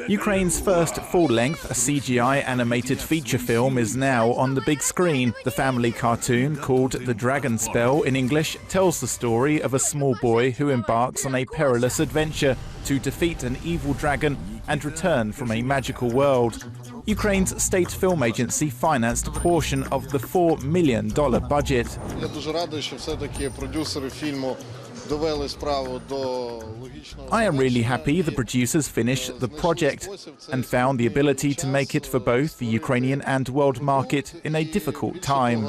Ukraine's first full-length CGI animated feature film is now on the big screen. The family cartoon, called The Dragon Spell in English, tells the story of a small boy who embarks on a perilous adventure to defeat an evil dragon and return from a magical world. Ukraine's state film agency financed a portion of the $4 million budget. I am really happy the producers finished the project and found the ability to make it for both the Ukrainian and world market in a difficult time.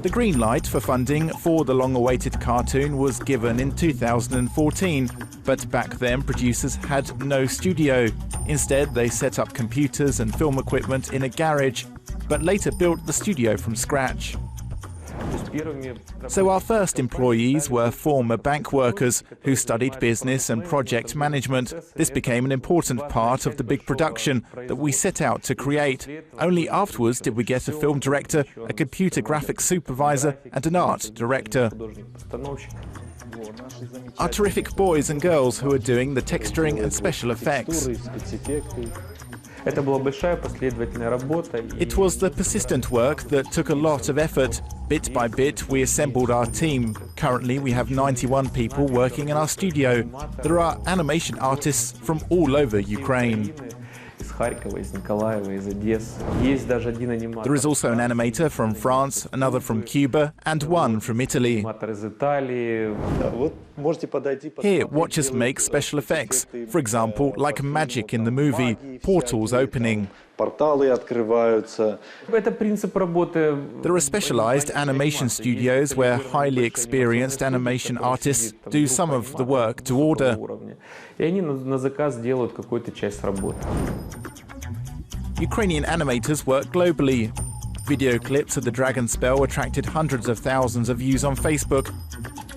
The green light for funding for the long-awaited cartoon was given in 2014, but back then producers had no studio. Instead, they set up computers and film equipment in a garage, but later built the studio from scratch. So our first employees were former bank workers who studied business and project management. This became an important part of the big production that we set out to create. Only afterwards did we get a film director, a computer graphics supervisor and an art director. Our terrific boys and girls who are doing the texturing and special effects. It was the persistent work that took a lot of effort. Bit by bit, we assembled our team. Currently, we have 91 people working in our studio. There are animation artists from all over Ukraine. There is also an animator from France, another from Cuba, and one from Italy. Here, watch us make special effects. For example, like magic in the movie, portals opening. There are specialized animation studios where highly experienced animation artists do some of the work to order. Ukrainian animators work globally. Video clips of The Dragon Spell attracted hundreds of thousands of views on Facebook.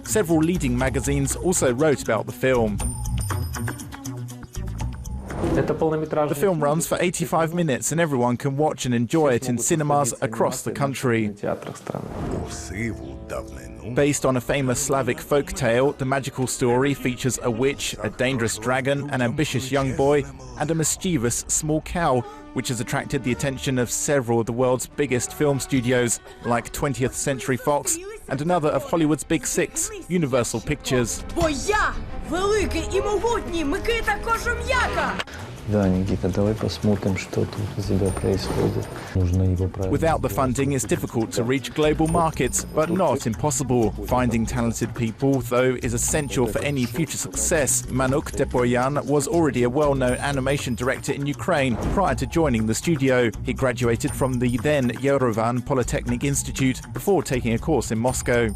Several leading magazines also wrote about the film. The film runs for 85 minutes and everyone can watch and enjoy it in cinemas across the country. Based on a famous Slavic folk tale, the magical story features a witch, a dangerous dragon, an ambitious young boy, and a mischievous small cow, which has attracted the attention of several of the world's biggest film studios, like 20th Century Fox and another of Hollywood's big six, Universal Pictures. Without the funding, it's difficult to reach global markets, but not impossible. Finding talented people, though, is essential for any future success. Manuk Tepoyan was already a well-known animation director in Ukraine prior to joining the studio. He graduated from the then Yerevan Polytechnic Institute before taking a course in Moscow.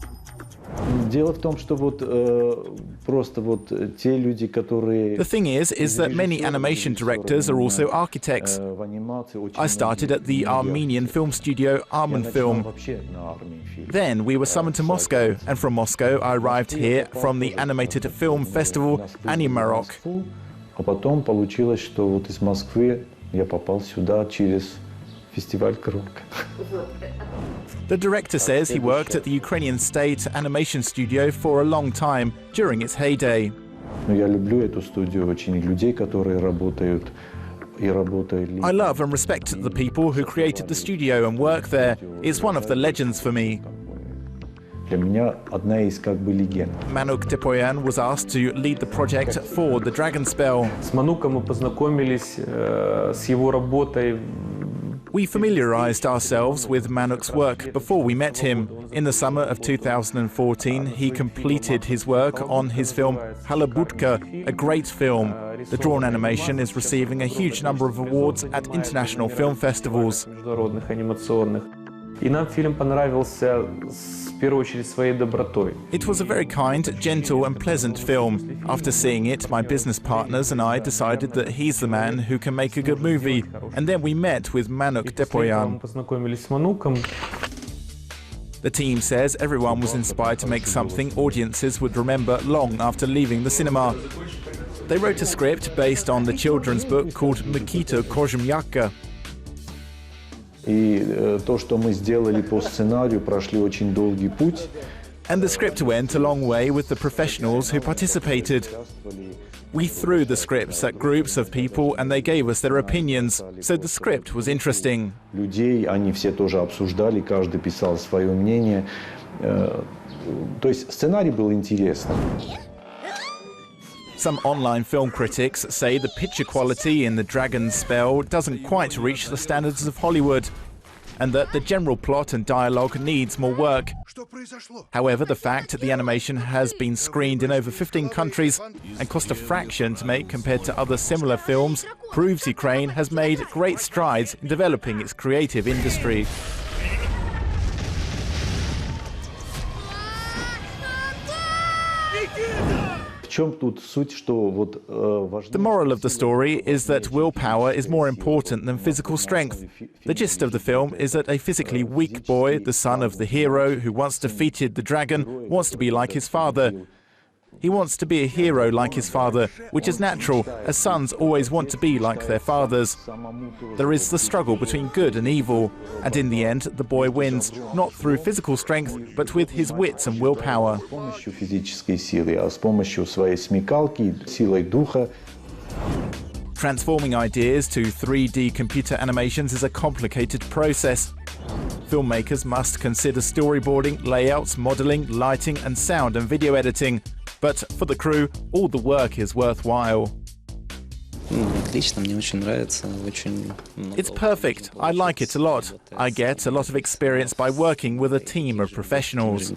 The thing is that many animation directors are also architects. I started at the Armenian film studio Armen Film. Then we were summoned to Moscow, and from Moscow I arrived here from the animated film festival Embarks. The director says he worked at the Ukrainian state animation studio for a long time during its heyday. I love and respect the people who created the studio and work there. It's one of the legends for me. Manuk Tepoyan was asked to lead the project for The Dragon Spell. We familiarized ourselves with Manuk's work before we met him. In the summer of 2014, he completed his work on his film Halabutka, a great film. The drawn animation is receiving a huge number of awards at international film festivals. It was a very kind, gentle and pleasant film. After seeing it, my business partners and I decided that he's the man who can make a good movie. And then we met with Manuk Tepoyan. The team says everyone was inspired to make something audiences would remember long after leaving the cinema. They wrote a script based on the children's book called Mikita Kozhemyaka. И то, что мы сделали по сценарию, прошли очень долгий путь. And the script went a long way with the professionals who participated. We threw the scripts at groups of people and they gave us their opinions, so the script was interesting. Людей, они все тоже обсуждали, каждый писал свое мнение. То есть сценарий был интересный. Some online film critics say the picture quality in The Dragon's Spell doesn't quite reach the standards of Hollywood, and that the general plot and dialogue needs more work. However, the fact that the animation has been screened in over 15 countries and cost a fraction to make compared to other similar films proves Ukraine has made great strides in developing its creative industry. The moral of the story is that willpower is more important than physical strength. The gist of the film is that a physically weak boy, the son of the hero who once defeated the dragon, wants to be like his father. He wants to be a hero like his father, which is natural, as sons always want to be like their fathers. There is the struggle between good and evil, and in the end, the boy wins, not through physical strength, but with his wits and willpower. Transforming ideas to 3D computer animations is a complicated process. Filmmakers must consider storyboarding, layouts, modeling, lighting, and sound and video editing. But for the crew, all the work is worthwhile. It's perfect. I like it a lot. I get a lot of experience by working with a team of professionals.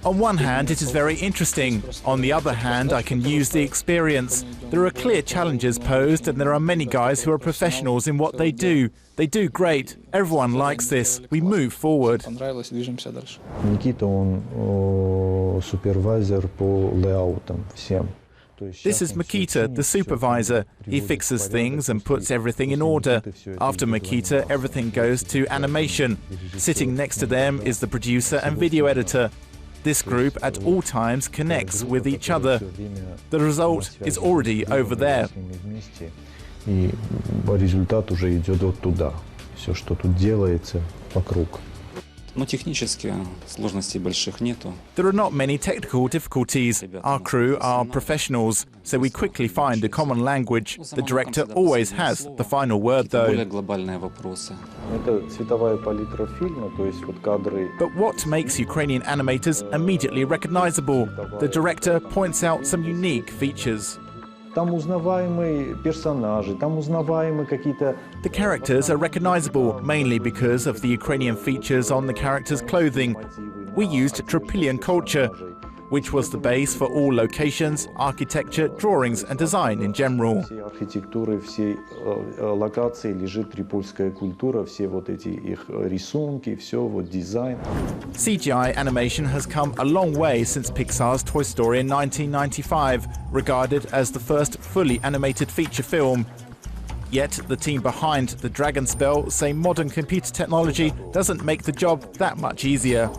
On one hand, it is very interesting. On the other hand, I can use the experience. There are clear challenges posed, and there are many guys who are professionals in what they do. They do great. Everyone likes this. We move forward. Никита, он супервайзер по лейаутам всем. This is Makita, the supervisor. He fixes things and puts everything in order. After Makita, everything goes to animation. Sitting next to them is the producer and video editor. This group at all times connects with each other. The result is already over there. И результат уже идет вот туда. Все, что тут делается вокруг. There are not many technical difficulties. Our crew are professionals, so we quickly find a common language. The director always has the final word, though. But what makes Ukrainian animators immediately recognizable? The director points out some unique features. The characters are recognizable, mainly because of the Ukrainian features on the characters' clothing. We used Tropilian culture, which was the base for all locations, architecture, drawings and design in general. CGI animation has come a long way since Pixar's Toy Story in 1995, regarded as the first fully animated feature film. Yet the team behind The Dragon Spell say modern computer technology doesn't make the job that much easier.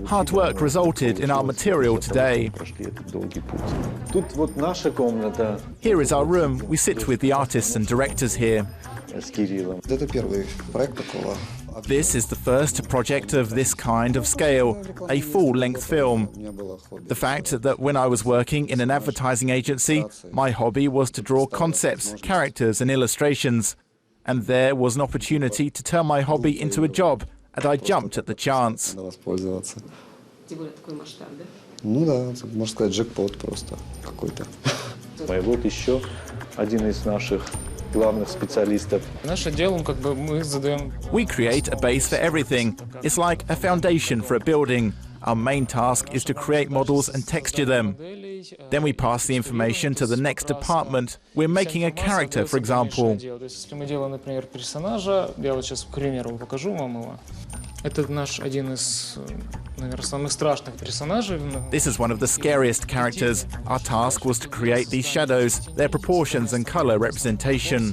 Hard work resulted in our material today. Here is our room. We sit with the artists and directors here. This is the first project of this kind of scale, a full-length film. The fact that when I was working in an advertising agency, my hobby was to draw concepts, characters and illustrations. And there was an opportunity to turn my hobby into a job, and I jumped at the chance. We create a base for everything. It's like a foundation for a building. Our main task is to create models and texture them. Then we pass the information to the next department. We're making a character, for example. This is one of the scariest characters. Our task was to create these shadows, their proportions and color representation.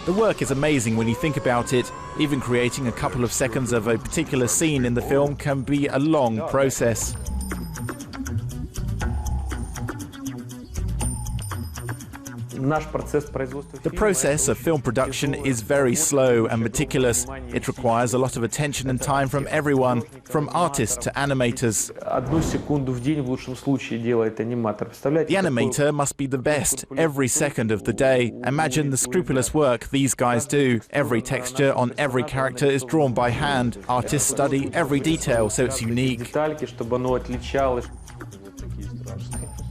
The work is amazing when you think about it. Even creating a couple of seconds of a particular scene in the film can be a long process. The process of film production is very slow and meticulous. It requires a lot of attention and time from everyone, from artists to animators. The animator must be the best every second of the day. Imagine the scrupulous work these guys do. Every texture on every character is drawn by hand. Artists study every detail so it's unique.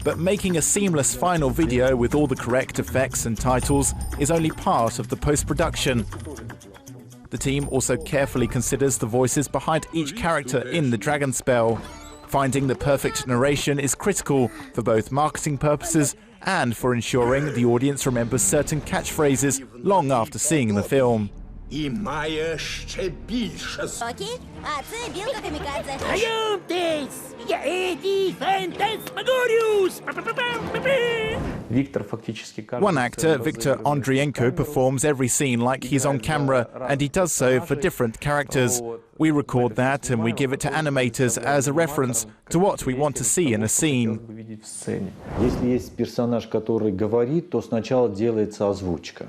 But making a seamless final video with all the correct effects and titles is only part of the post-production. The team also carefully considers the voices behind each character in the dragon spell. Finding the perfect narration is critical for both marketing purposes and for ensuring the audience remembers certain catchphrases long after seeing the film. І має ще більше. Окей, а це білка камікадзе. Знайомтесь, я Еді Фантасмагоріус. One actor, Victor Andrienko, performs every scene like he's on camera, and he does so for different characters. We record that and we give it to animators as a reference to what we want to see in a scene. Если есть персонаж, который говорит, то сначала делается озвучка.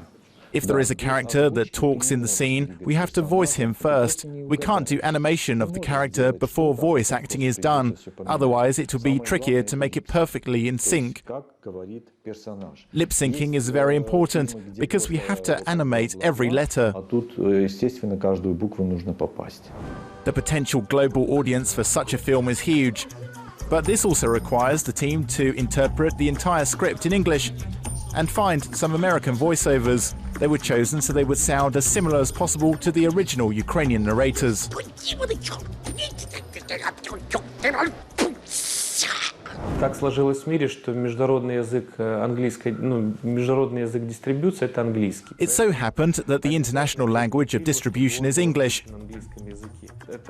If there is a character that talks in the scene, we have to voice him first. We can't do animation of the character before voice acting is done. Otherwise, it would be trickier to make it perfectly in sync. Lip syncing is very important because we have to animate every letter. The potential global audience for such a film is huge. But this also requires the team to interpret the entire script in English and find some American voiceovers. They were chosen so they would sound as similar as possible to the original Ukrainian narrators. Так сложилось в мире, что международный язык международный язык дистрибьюции это английский. It so happened that the international language of distribution is English,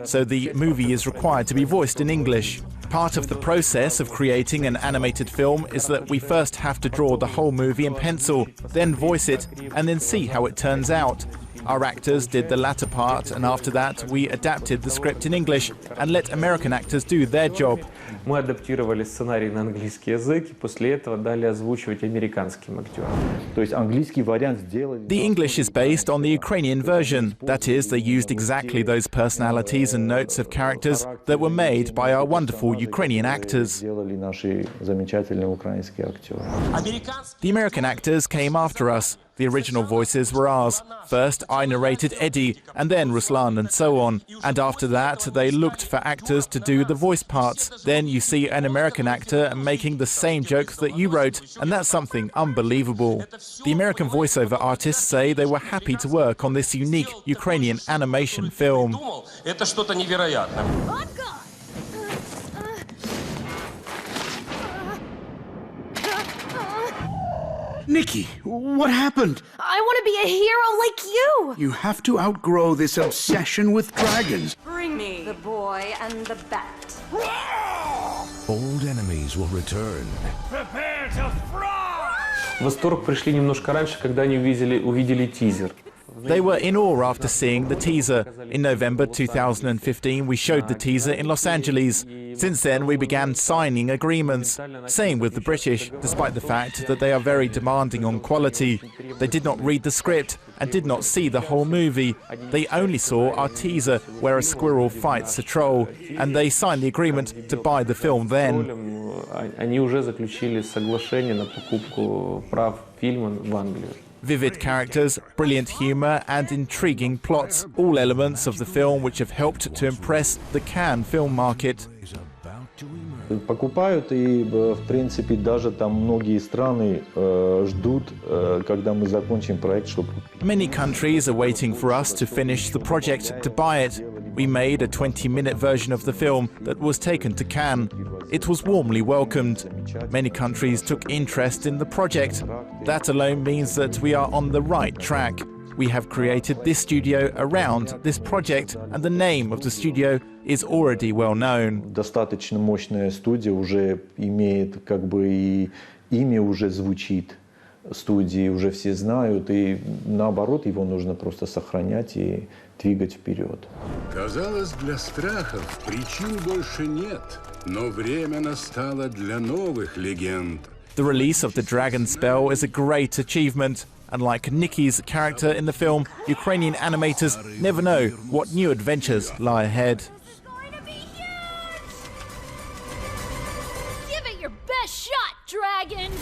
so the movie is required to be voiced in English. Part of the process of creating an animated film is that we first have to draw the whole movie in pencil, then voice it, and then see how it turns out. Our actors did the latter part, and after that we adapted the script in English and let American actors do their job. Мы адаптировали сценарий на английский язык и после этого дали озвучивать американским актерам. То есть английский вариант сделали. The English is based on the Ukrainian version. That is, they used exactly those personalities and notes of characters that were made by our wonderful Ukrainian actors. Сделали наши замечательные украинские актеры. The American actors came after us. The original voices were ours. First, I narrated Eddie, and then Ruslan, and so on. And after that, they looked for actors to do the voice parts. Then you see an American actor making the same joke that you wrote, and that's something unbelievable. The American voiceover artists say they were happy to work on this unique Ukrainian animation film. Это что-то невероятное. Nikki, what happened? I want to be a hero like you! You have to outgrow this obsession with dragons. Bring me the boy and the bat. Old enemies will return. Prepare to fry! В восторг пришли немножко раньше, когда они увидели тизер. They were in awe after seeing the teaser. In November 2015, we showed the teaser in Los Angeles. Since then, we began signing agreements. Same with the British, despite the fact that they are very demanding on quality. They did not read the script and did not see the whole movie. They only saw our teaser where a squirrel fights a troll, and they signed the agreement to buy the film then. Они уже заключили соглашение на покупку прав фильма в Англию. Vivid characters, brilliant humour and intriguing plots, all elements of the film which have helped to impress the Cannes film market. Покупают и, в принципе, даже там многие страны ждут, когда мы закончим проект, чтобы... Many countries are waiting for us to finish the project to buy it. We made a 20-minute version of the film that was taken to Cannes. It was warmly welcomed. Many countries took interest in the project. That alone means that we are on the right track. We have created this studio around this project, and the name of the studio is already well known. Достаточно мощная студия уже имеет, как бы, и имя уже звучит. Студии уже все знают, и наоборот, его нужно просто сохранять и двигать вперед. Казалось, для страхов причин больше нет, но время настало для новых легенд. The release of the dragon spell is a great achievement. And like Nikki's character in the film, Ukrainian animators never know what new adventures lie ahead. Give it your best shot, dragon!